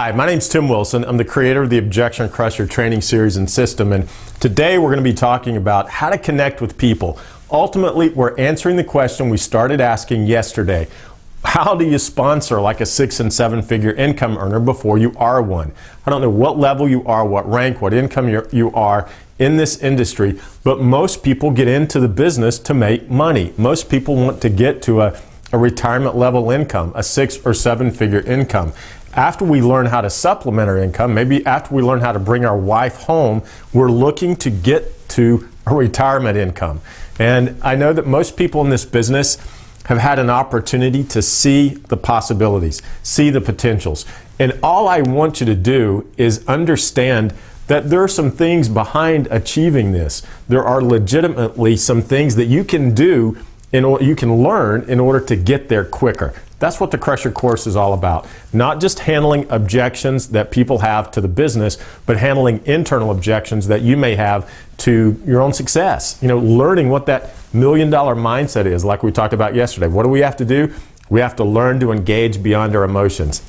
Hi, my name's Tim Wilson. I'm the creator of the Objection Crusher training series and system, and today we're going to be talking about how to connect with people. Ultimately, we're answering the question we started asking yesterday. How do you sponsor like a 6- and 7-figure income earner before you are one? I don't know what level you are, what rank, what income you are in this industry, but most people get into the business to make money. Most people want to get to a retirement level income, a 6- or 7-figure income. After we learn how to supplement our income, maybe after we learn how to bring our wife home, we're looking to get to a retirement income. And I know that most people in this business have had an opportunity to see the possibilities, see the potentials. And all I want you to do is understand that there are some things behind achieving this. There are legitimately some things that you can do, you can learn in order to get there quicker. That's what the Crusher course is all about. Not just handling objections that people have to the business, but handling internal objections that you may have to your own success. Learning what that $1 million mindset is, like we talked about yesterday. What do we have to do? We have to learn to engage beyond our emotions.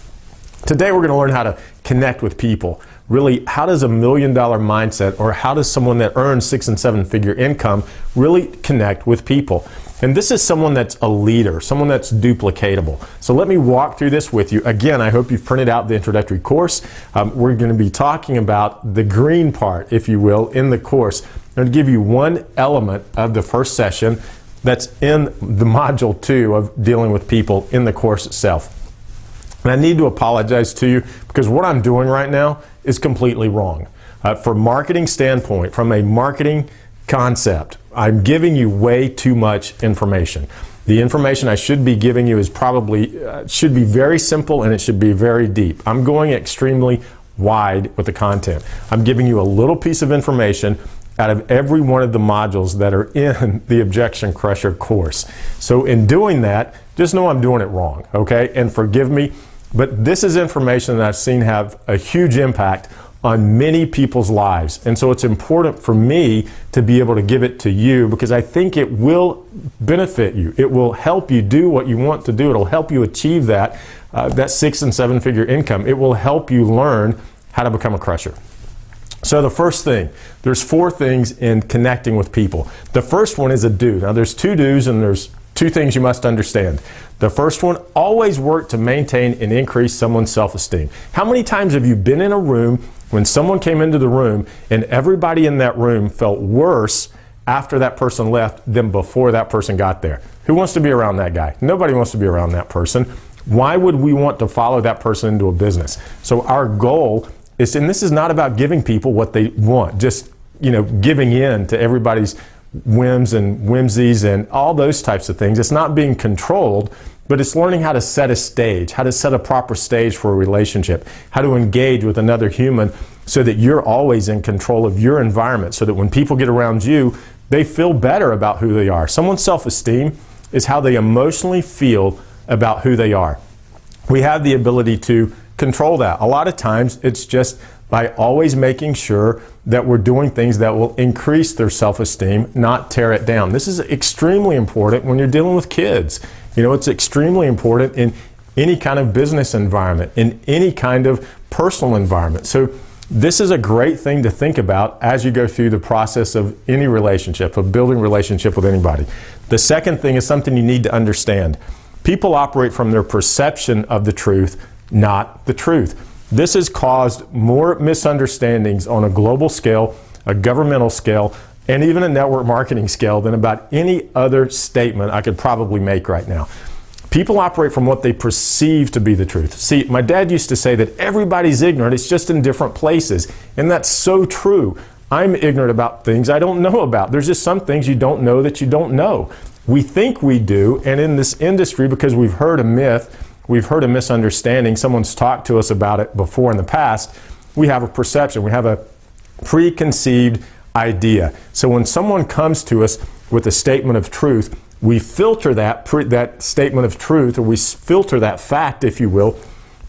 Today we're going to learn how to connect with people. Really, how does a $1 million mindset, or how does someone that earns 6- and 7-figure income really connect with people? And this is someone that's a leader, someone that's duplicatable. So let me walk through this with you. Again, I hope you've printed out the introductory course. We're going to be talking about the green part, if you will, in the course. I'm going to give you one element of the first session that's in the module 2 of dealing with people in the course itself. And I need to apologize to you because what I'm doing right now is completely wrong. From a marketing standpoint, from a marketing concept, I'm giving you way too much information. The information I should be giving you is probably, should be very simple and it should be very deep. I'm going extremely wide with the content. I'm giving you a little piece of information out of every one of the modules that are in the Objection Crusher course. So in doing that, just know I'm doing it wrong, okay? And forgive me, but this is information that I've seen have a huge impact on many people's lives. And so it's important for me to be able to give it to you because I think it will benefit you. It will help you do what you want to do. It'll help you achieve that 6- and 7-figure income. It will help you learn how to become a crusher. So the first thing, there's 4 things in connecting with people. The first one is a do. Now there's 2 do's and there's 2 things you must understand. The first one, always work to maintain and increase someone's self-esteem. How many times have you been in a room when someone came into the room and everybody in that room felt worse after that person left than before that person got there? Who wants to be around that guy? Nobody wants to be around that person. Why would we want to follow that person into a business? So our goal is, and this is not about giving people what they want, just giving in to everybody's whims and whimsies and all those types of things. It's not being controlled, but it's learning how to set a stage, how to set a proper stage for a relationship, how to engage with another human so that you're always in control of your environment, so that when people get around you, they feel better about who they are. Someone's self-esteem is how they emotionally feel about who they are. We have the ability to control that. A lot of times it's just by always making sure that we're doing things that will increase their self-esteem, not tear it down. This is extremely important when you're dealing with kids. It's extremely important in any kind of business environment, in any kind of personal environment. So this is a great thing to think about as you go through the process of any relationship, of building a relationship with anybody. The second thing is something you need to understand. People operate from their perception of the truth, not the truth. This has caused more misunderstandings on a global scale, a governmental scale, and even a network marketing scale than about any other statement I could probably make right now. People operate from what they perceive to be the truth. See, my dad used to say that everybody's ignorant, it's just in different places. And that's so true. I'm ignorant about things I don't know about. There's just some things you don't know that you don't know. We think we do, and in this industry, because we've heard a myth, we've heard a misunderstanding, someone's talked to us about it before in the past, we have a perception, we have a preconceived idea. So when someone comes to us with a statement of truth, we filter that statement of truth, or we filter that fact, if you will,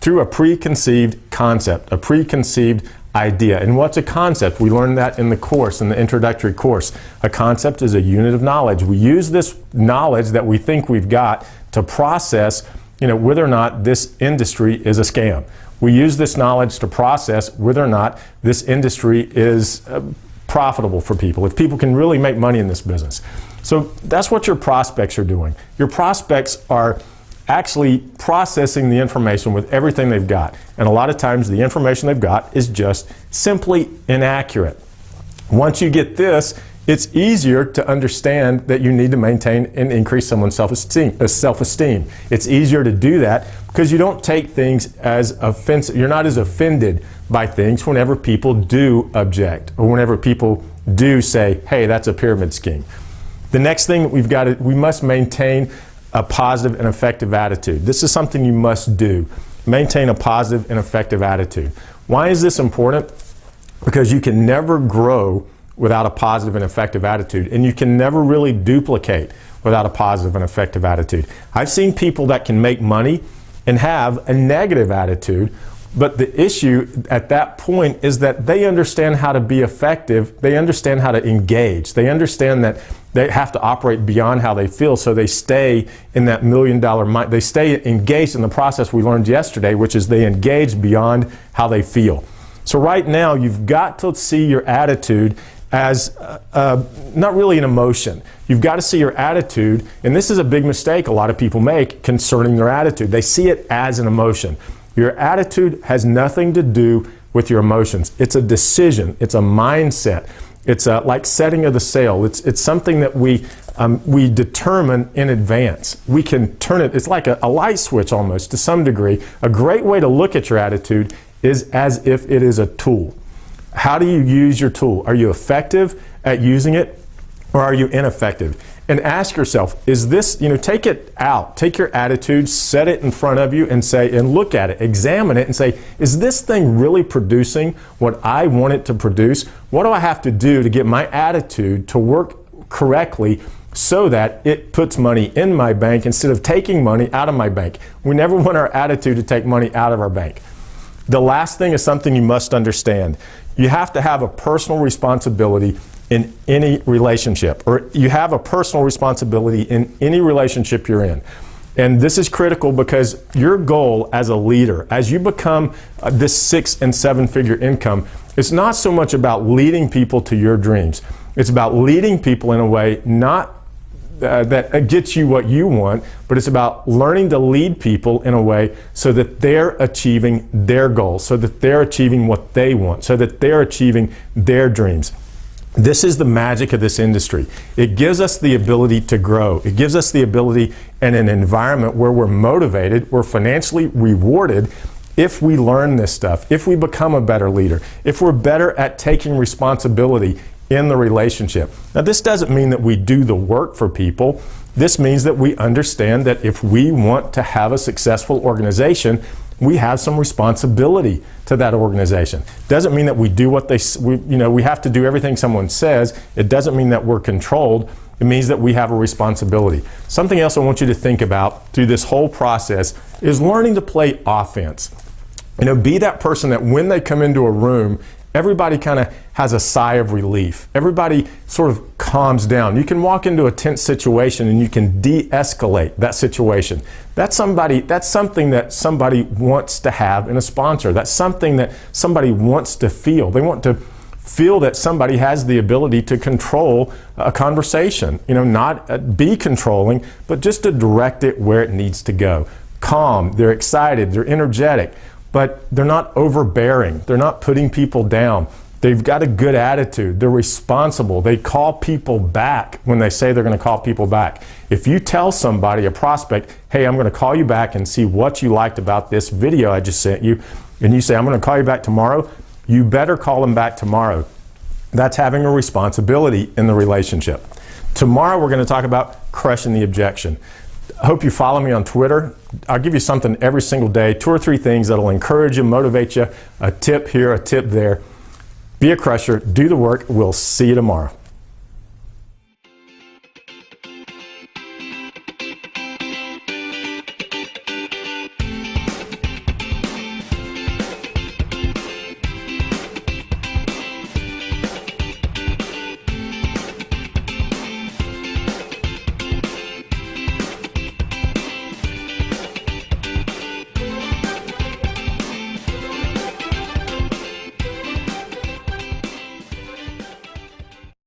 through a preconceived concept, a preconceived idea. And what's a concept? We learned that in the course, in the introductory course. A concept is a unit of knowledge. We use this knowledge that we think we've got to process, whether or not this industry is a scam, We use this knowledge to process whether or not this industry is profitable for people, if people can really make money in this business. So that's what your prospects are doing. Your prospects are actually processing the information with everything they've got. And a lot of times the information they've got is just simply inaccurate. Once you get this, it's easier to understand that you need to maintain and increase someone's self-esteem. It's easier to do that because you don't take things as offensive. You're not as offended by things whenever people do object or whenever people do say, hey, that's a pyramid scheme. The next thing that we must maintain a positive and effective attitude. This is something you must do. Maintain a positive and effective attitude. Why is this important? Because you can never grow without a positive and effective attitude, and you can never really duplicate without a positive and effective attitude. I've seen people that can make money and have a negative attitude, but the issue at that point is that they understand how to be effective, they understand how to engage, they understand that they have to operate beyond how they feel, so they stay in that $1 million mind. They stay engaged in the process we learned yesterday, which is they engage beyond how they feel. So right now, you've got to see your attitude as not really an emotion. You've got to see your attitude, and this is a big mistake a lot of people make concerning their attitude. They see it as an emotion. Your attitude has nothing to do with your emotions. It's a decision. It's a mindset. It's like setting of the sail. It's something that we determine in advance. We can turn it. It's like a light switch almost to some degree. A great way to look at your attitude is as if it is a tool. How do you use your tool? Are you effective at using it, or are you ineffective? And ask yourself, is this, take it out, take your attitude, set it in front of you and look at it, examine it and say, is this thing really producing what I want it to produce? What do I have to do to get my attitude to work correctly so that it puts money in my bank instead of taking money out of my bank? We never want our attitude to take money out of our bank. The last thing is something you must understand. You have to have a personal responsibility in any relationship, or you have a personal responsibility in any relationship you're in. And this is critical because your goal as a leader, as you become this 6- and 7-figure income, it's not so much about leading people to your dreams. It's about leading people in a way not that gets you what you want, but it's about learning to lead people in a way so that they're achieving their goals, so that they're achieving what they want, so that they're achieving their dreams. This is the magic of this industry. It gives us the ability to grow. It gives us the ability in an environment where we're motivated, we're financially rewarded if we learn this stuff, if we become a better leader, if we're better at taking responsibility in the relationship. Now, this doesn't mean that we do the work for people. This means that we understand that if we want to have a successful organization, we have some responsibility to that organization. Doesn't mean that we do what we have to do everything someone says. It doesn't mean that we're controlled. It means that we have a responsibility. Something else I want you to think about through this whole process is learning to play offense. Be that person that when they come into a room, everybody kind of has a sigh of relief. Everybody sort of calms down. You can walk into a tense situation and you can de-escalate that situation. That's something that somebody wants to have in a sponsor. That's something that somebody wants to feel. They want to feel that somebody has the ability to control a conversation. Not be controlling, but just to direct it where it needs to go. Calm, they're excited, they're energetic, but they're not overbearing. They're not putting people down. They've got a good attitude. They're responsible. They call people back when they say they're going to call people back. If you tell somebody, a prospect, hey, I'm going to call you back and see what you liked about this video I just sent you, and you say, I'm going to call you back tomorrow, you better call them back tomorrow. That's having a responsibility in the relationship. Tomorrow we're going to talk about crushing the objection. I hope you follow me on Twitter. I'll give you something every single day, 2 or 3 things that'll encourage you, motivate you, a tip here, a tip there. Be a crusher, do the work. We'll see you tomorrow.